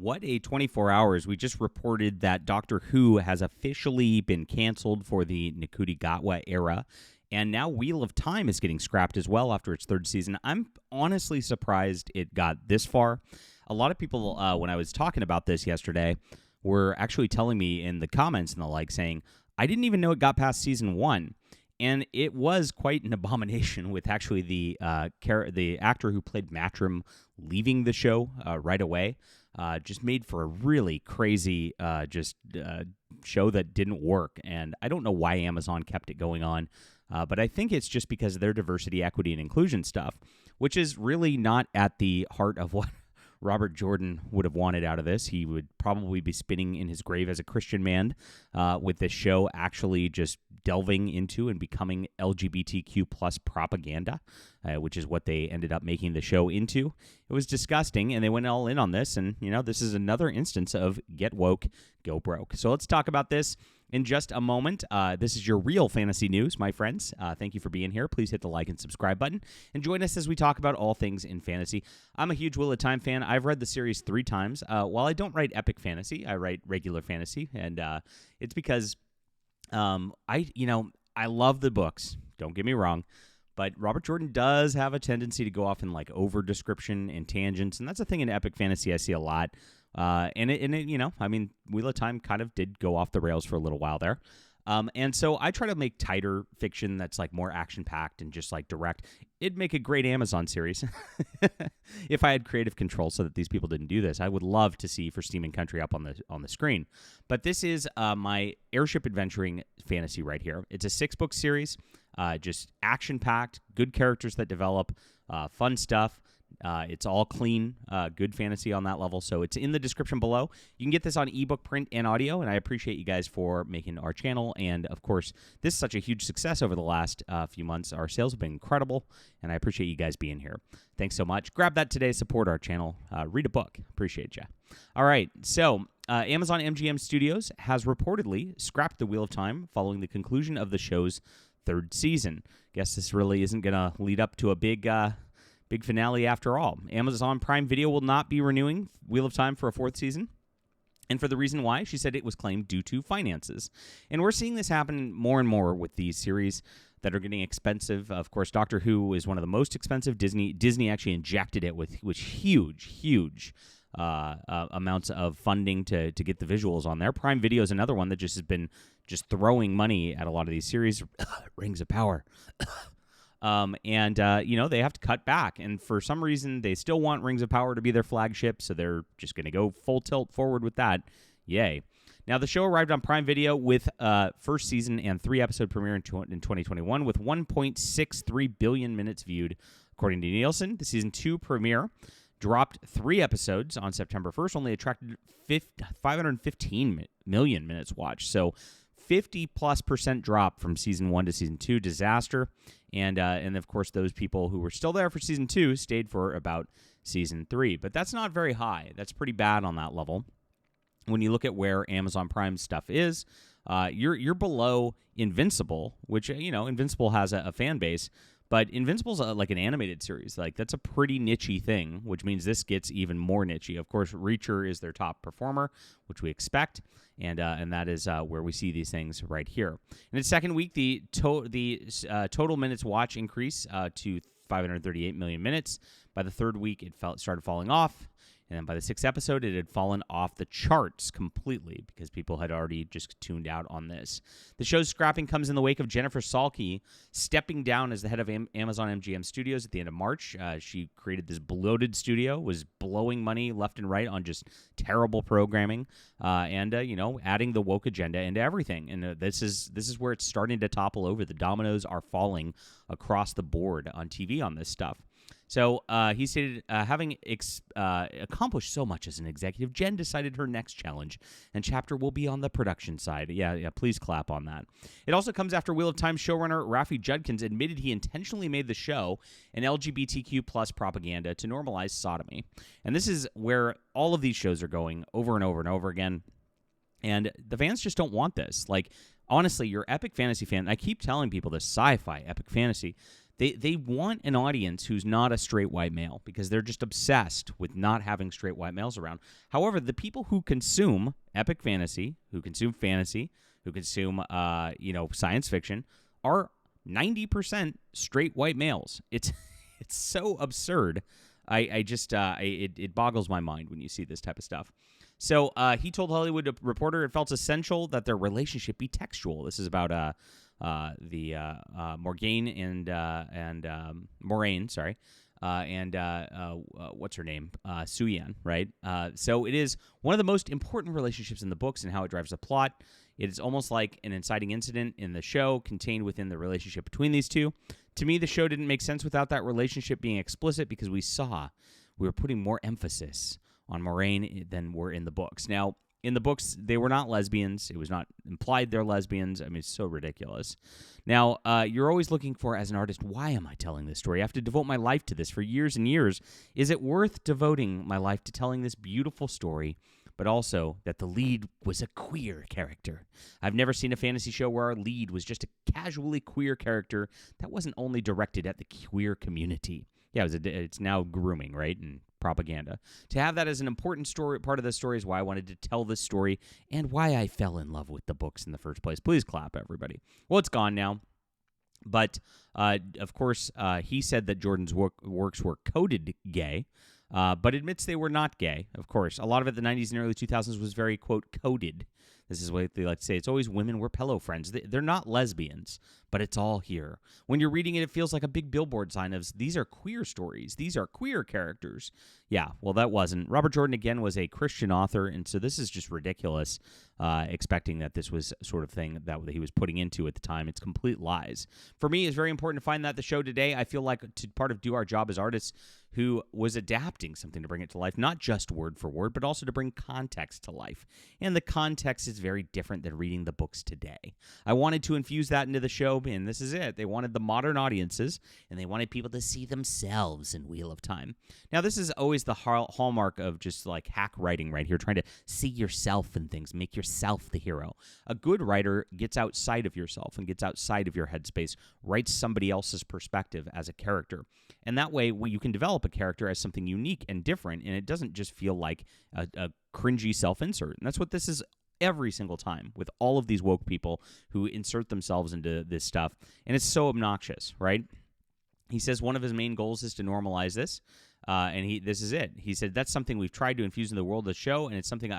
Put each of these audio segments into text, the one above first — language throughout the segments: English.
what a 24 hours. We just reported that Doctor Who has officially been canceled for the Ncuti Gatwa era, and now Wheel of Time is getting scrapped as well after its third season. I'm honestly surprised it got this far. A lot of people, when I was talking about this yesterday, were actually telling me in the comments and the like, saying, I didn't even know it got past season 1. And it was quite an abomination, with actually the actor who played Matrim leaving the show right away. Just made for a really crazy show that didn't work. And I don't know why Amazon kept it going on, but I think it's just because of their diversity, equity, and inclusion stuff, which is really not at the heart of what Robert Jordan would have wanted out of this. He would probably be spinning in his grave as a Christian man with this show actually just delving into and becoming LGBTQ plus propaganda, which is what they ended up making the show into. It was disgusting, and they went all in on this, and, this is another instance of get woke, go broke. So let's talk about this in just a moment. This is your real fantasy news, my friends. Thank you for being here. Please hit the like and subscribe button and join us as we talk about all things in fantasy. I'm a huge Wheel of Time fan. I've read the series 3 times. While I don't write epic fantasy, I write regular fantasy, and it's because I love the books. Don't get me wrong. But Robert Jordan does have a tendency to go off in over description and tangents, and that's a thing in epic fantasy I see a lot. Wheel of Time kind of did go off the rails for a little while there. And so I try to make tighter fiction that's more action-packed and just direct. It'd make a great Amazon series if I had creative control so that these people didn't do this. I would love to see For Steam and Country up on the screen. But this is my airship adventuring fantasy right here. It's a 6-book series, just action-packed, good characters that develop, fun stuff. It's all clean, good fantasy on that level. So it's in the description below. You can get this on ebook, print, and audio, and I appreciate you guys for making our channel. And, of course, this is such a huge success over the last few months. Our sales have been incredible, and I appreciate you guys being here. Thanks so much. Grab that today. Support our channel. Read a book. Appreciate you. All right. So Amazon MGM Studios has reportedly scrapped the Wheel of Time following the conclusion of the show's 3rd season. Guess this really isn't going to lead up to a big finale after all. Amazon Prime Video will not be renewing Wheel of Time for a 4th season. And for the reason why, she said it was claimed due to finances. And we're seeing this happen more and more with these series that are getting expensive. Of course, Doctor Who is one of the most expensive. Disney actually injected it with huge amounts of funding to get the visuals on there. Prime Video is another one that just has been just throwing money at a lot of these series. Rings of Power. They have to cut back. And for some reason, they still want Rings of Power to be their flagship, so they're just going to go full tilt forward with that. Yay. Now, the show arrived on Prime Video with first season and 3-episode premiere in 2021 with 1.63 billion minutes viewed, according to Nielsen. The season 2 premiere dropped 3 episodes on September 1st, only attracted 515 million minutes watched. So 50+% drop from season 1 to season 2, disaster. And of course, those people who were still there for season 2 stayed for about season 3. But that's not very high. That's pretty bad on that level. When you look at where Amazon Prime stuff is, you're below Invincible, which, Invincible has a fan base. But Invincible's like an animated series. That's a pretty niche-y thing, which means this gets even more niche-y. Of course, Reacher is their top performer, which we expect, and that is where we see these things right here. In its second week, the total minutes watch increase to 538 million minutes. By the third week, it started falling off. And then by the 6th episode, it had fallen off the charts completely because people had already just tuned out on this. The show's scrapping comes in the wake of Jennifer Salke stepping down as the head of Amazon MGM Studios at the end of March. She created this bloated studio, was blowing money left and right on just terrible programming, and adding the woke agenda into everything. And this is where it's starting to topple over. The dominoes are falling across the board on TV on this stuff. So he stated, having accomplished so much as an executive, Jen decided her next challenge and chapter will be on the production side. Yeah, please clap on that. It also comes after Wheel of Time showrunner Rafi Judkins admitted he intentionally made the show an LGBTQ plus propaganda to normalize sodomy. And this is where all of these shows are going over and over and over again. And the fans just don't want this. Honestly, your epic fantasy fan, I keep telling people this, sci-fi, epic fantasy, They want an audience who's not a straight white male because they're just obsessed with not having straight white males around. However, the people who consume epic fantasy, who consume science fiction, are 90% straight white males. It's so absurd. It boggles my mind when you see this type of stuff. So he told Hollywood Reporter it felt essential that their relationship be textual. This is about Morgaine and Moraine, sorry, and what's her name, Suyan, right? So it is one of the most important relationships in the books and how it drives the plot. It is almost like an inciting incident in the show contained within the relationship between these two. To me, the show didn't make sense without that relationship being explicit because we were putting more emphasis on Moraine than were in the books. Now, in the books, they were not lesbians. It was not implied they're lesbians. I mean, it's so ridiculous. Now, you're always looking for, as an artist, why am I telling this story? I have to devote my life to this for years and years. Is it worth devoting my life to telling this beautiful story, but also that the lead was a queer character? I've never seen a fantasy show where our lead was just a casually queer character that wasn't only directed at the queer community. Yeah, it's now grooming, right, and propaganda. To have that as an important part of the story is why I wanted to tell this story and why I fell in love with the books in the first place. Please clap, everybody. Well, it's gone now. But, of course, he said that Jordan's works were coded gay, but admits they were not gay, of course. A lot of it in the 90s and early 2000s was very, quote, coded. This is what they like to say. It's always women were pillow friends. They're not lesbians, but it's all here. When you're reading it, it feels like a big billboard sign of, these are queer stories. These are queer characters. Yeah, well, that wasn't. Robert Jordan, again, was a Christian author, and so this is just ridiculous, expecting that this was sort of thing that he was putting into at the time. It's complete lies. For me, it's very important to find that the show today, I feel like part of do our job as artists who was adapting something to bring it to life, not just word for word, but also to bring context to life. And the context is very different than reading the books today. I wanted to infuse that into the show, and this is it. They wanted the modern audiences, and they wanted people to see themselves in Wheel of Time. Now, this is always the hallmark of just like hack writing right here, trying to see yourself in things, make yourself the hero. A good writer gets outside of yourself and gets outside of your headspace, writes somebody else's perspective as a character. And that way, you can develop a character as something unique and different, and it doesn't just feel like a cringy self-insert. And that's what this is every single time with all of these woke people who insert themselves into this stuff. And it's so obnoxious, right? He says one of his main goals is to normalize this, and this is it. He said, that's something we've tried to infuse in the world of the show, and it's something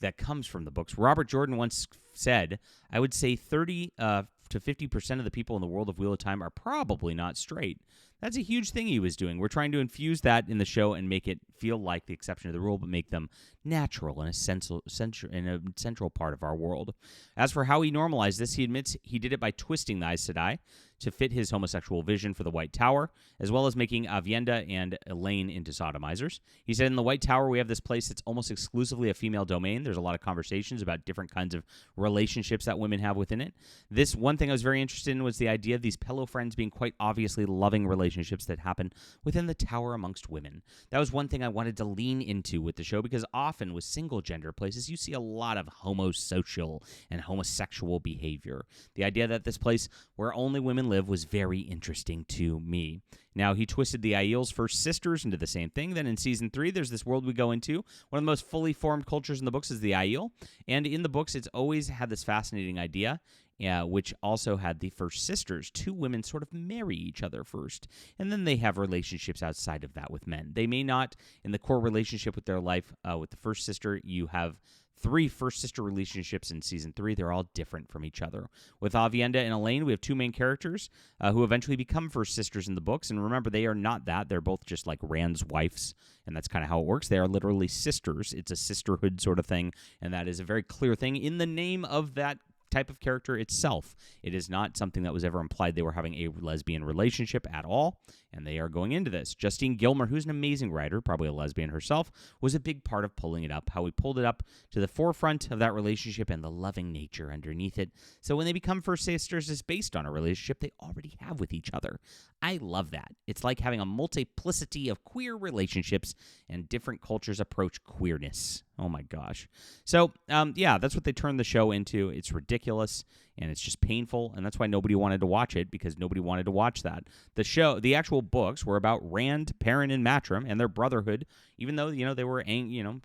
that comes from the books. Robert Jordan once said, I would say 30 to 50% of the people in the world of Wheel of Time are probably not straight. That's a huge thing he was doing. We're trying to infuse that in the show and make it feel like the exception to the rule, but make them natural and a central part of our world. As for how he normalized this, he admits he did it by twisting the Aes Sedai to fit his homosexual vision for the White Tower, as well as making Avienda and Elaine into sodomizers. He said, in the White Tower, we have this place that's almost exclusively a female domain. There's a lot of conversations about different kinds of relationships that women have within it. This one thing I was very interested in was the idea of these pillow friends being quite obviously loving relationships that happen within the tower amongst women. That was one thing I wanted to lean into with the show, because often with single gender places, you see a lot of homosocial and homosexual behavior. The idea that this place where only women live was very interesting to me. Now, he twisted the Aiel's first sisters into the same thing. Then in Season 3, there's this world we go into. One of the most fully formed cultures in the books is the Aiel. And in the books, it's always had this fascinating idea, which also had the first sisters. Two women sort of marry each other first, and then they have relationships outside of that with men. They may not, in the core relationship with their life, with the first sister, you have 3 first sister relationships in Season 3. They're all different from each other. With Avienda and Elaine, we have 2 main characters who eventually become first sisters in the books. And remember, they are not that. They're both just like Rand's wives, and that's kind of how it works. They are literally sisters. It's a sisterhood sort of thing, and that is a very clear thing in the name of that type of character itself. It is not something that was ever implied they were having a lesbian relationship at all, and they are going into this. Justine Gilmer, who's an amazing writer, probably a lesbian herself, was a big part of pulling it up, how we pulled it up to the forefront of that relationship and the loving nature underneath it. So when they become first sisters, it's based on a relationship they already have with each other. I love that. It's like having a multiplicity of queer relationships and different cultures approach queerness. Oh my gosh. So, yeah, that's what they turned the show into. It's ridiculous. and it's just painful, and that's why nobody wanted to watch it, because nobody wanted to watch that. The actual books were about Rand, Perrin, and Matrim and their brotherhood, even though, they were,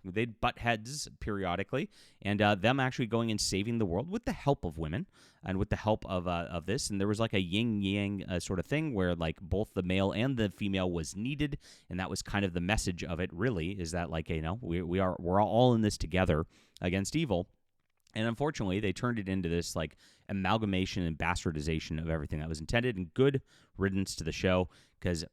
they'd butt heads periodically, and them actually going and saving the world with the help of women and with the help of this. And there was like a yin-yang sort of thing where like both the male and the female was needed, and that was kind of the message of it, really, is that like, we're all in this together against evil. And unfortunately, they turned it into this like amalgamation and bastardization of everything that was intended, and good riddance to the show, because,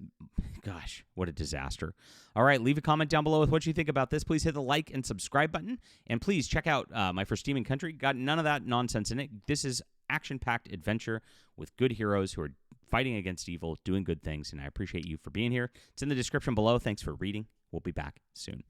gosh, what a disaster. All right, leave a comment down below with what you think about this. Please hit the like and subscribe button, and please check out My First Demon Country. Got none of that nonsense in it. This is action-packed adventure with good heroes who are fighting against evil, doing good things, and I appreciate you for being here. It's in the description below. Thanks for reading. We'll be back soon.